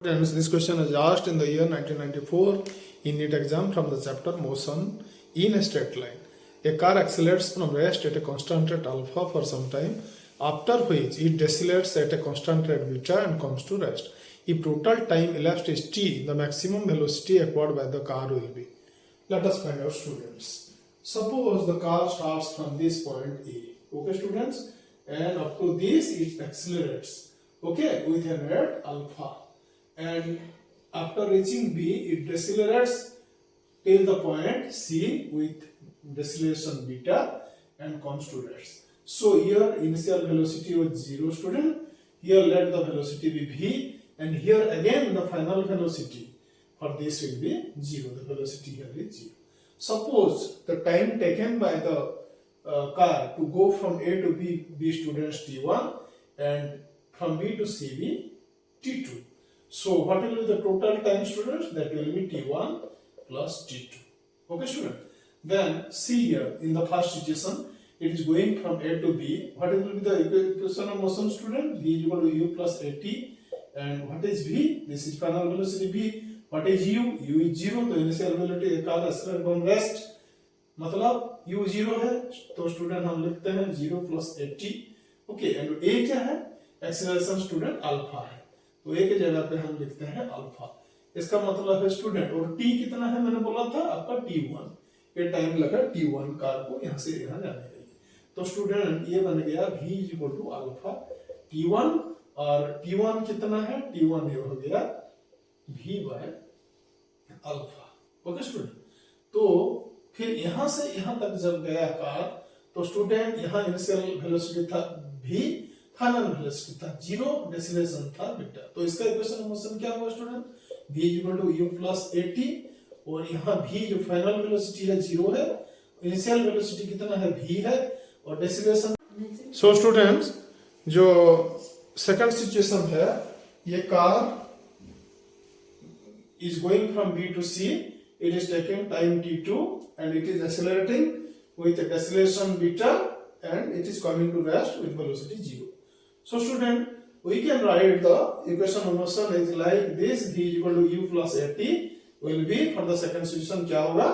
Friends, this question is asked in the year 1994 in NEET exam from the chapter Motion in a Straight Line. A car accelerates from rest at a constant rate alpha for some time, after which it decelerates at a constant rate beta and comes to rest. If total time elapsed is t, the maximum velocity acquired by the car will be. Let us find out, students. Suppose the car starts from this point A, okay students, and up to this it accelerates, okay, with a rate alpha. And after reaching B, it decelerates till the point C with deceleration beta and comes to rest. So here initial velocity was 0, student. Here let the velocity be V, and here again the final velocity for this will be 0. The velocity here is 0. Suppose the time taken by the car to go from A to B students T1, and from B to C be T2. So what will be the total time, students? That will be T1 plus T2. Okay, student. Then see here in the first situation, it is going from A to B. What will be the equation of motion, student? V is equal to U plus AT. And what is V? This is final velocity V. What is U? U is 0. तो initial velocity car accelerate from rest. मतलब U 0 है, तो student हम लिखते हैं 0 plus AT. Okay, and A क्या है? Acceleration student alpha है, तो A की जगह पे हम लिखते हैं अल्फा. इसका मतलब है स्टूडेंट, और T कितना है मैंने बोला था आपका T1. ये टाइम लगा T1 कार को यहाँ से यहाँ जाने के लिए. तो स्टूडेंट ये बन गया V is equal to alpha T1, और T1 कितना है? T1 ये हो गया V by alpha. Okay student. तो फिर यहाँ से यहाँ तक जब गया कार, तो स्टूडेंट यहाँ इनिशियल वेलोसिटी था V, फाइनल वेलोसिटी था 0, डेसिलेशन था बीटा. तो इसका इक्वेशन ऑफ मोशन क्या होगा student? V equal to U plus AT, और यहाँ V जो फाइनल वेलोसिटी है 0 है, इनिशियल वेलोसिटी कितना है? V है, और डेसिलेशन. सो स्टूडेंट्स, जो सेकंड सिचुएशन है, ये car is going from B to C. It is taking time T2 and it is accelerating with a deceleration beta, and it is coming to rest with velocity 0. So student, we can write the equation of motion is like this. V is equal to U plus AT will be, for the second situation क्या होगा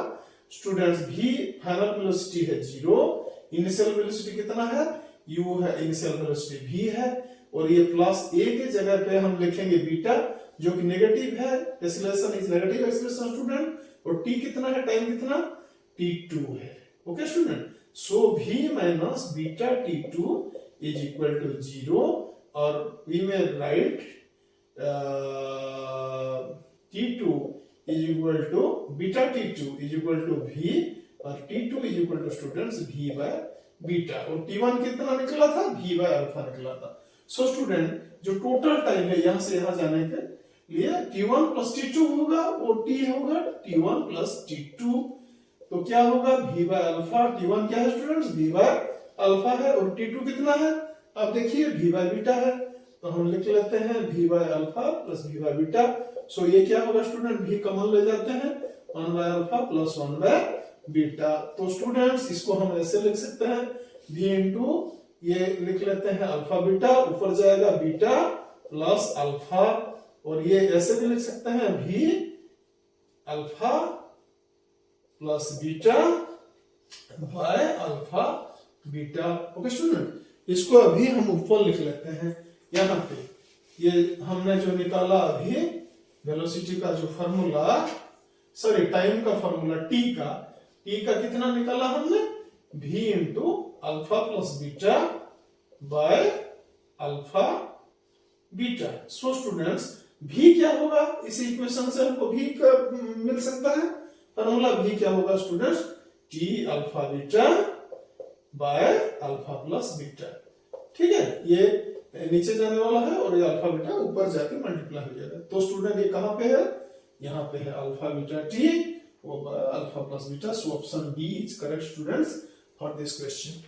students? V final velocity है 0, initial velocity कितना है? U है, initial velocity V है, और ये plus A के जगह पे हम लिखेंगे बीटा जो कि नेगेटिव है. Deceleration is negative acceleration student, और T कितना है? टाइम कितना? T2 है. Okay student. So V minus beta T2 is equal to 0, और वी में write T2 is equal to beta T2 is equal to V, और T2 is equal to students V by beta, और T1 कितना निकला था? V by alpha निकला था. So student, जो टोटल टाइम है यहाँ से यहाँ जाने के लिए T1 प्लस T2 होगा, और T होगा T1 प्लस T2. तो क्या होगा? V by alpha. T1 क्या है स्टूडेंट्स? V बाय अल्फा है, और T2 कितना है? अब देखिए V बाय बीटा है, तो हम लिख लेते हैं V by alpha plus V by beta. So ये क्या होगा स्टूडेंट? V कॉमन ले जाते हैं, 1 bye alpha plus 1 by beta. तो स्टूडेंट्स इसको हम ऐसे लिख सकते हैं, V इंटू ये लिख लेते हैं अल्फा बीटा, ऊपर जाएगा बीटा प्लस अल्फा, और ये ऐसे भी लिख सकते हैं V alpha plus beta by alpha beta. Okay student, इसको अभी हम ऊपर लिख लेते हैं. यहाँ पे ये हमने जो निकाला अभी वेलोसिटी का जो फॉर्मूला, सॉरी टाइम का फॉर्मूला T का कितना निकाला हमने? V into alpha plus beta by alpha beta. So students, V क्या होगा? इस इक्वेशन से हमको V का मिल सकता है फॉर्मूला. V क्या होगा students? T alpha beta by alpha plus beta. ठीक है, ये नीचे जाने वाला है, और ये अल्फा बीटा ऊपर जाके मल्टीप्लाई हो जाएगा. तो स्टूडेंट ये कहाँ पे है? यहाँ पे है अल्फा बीटा T, वो alpha plus beta. So option D is correct students for this question.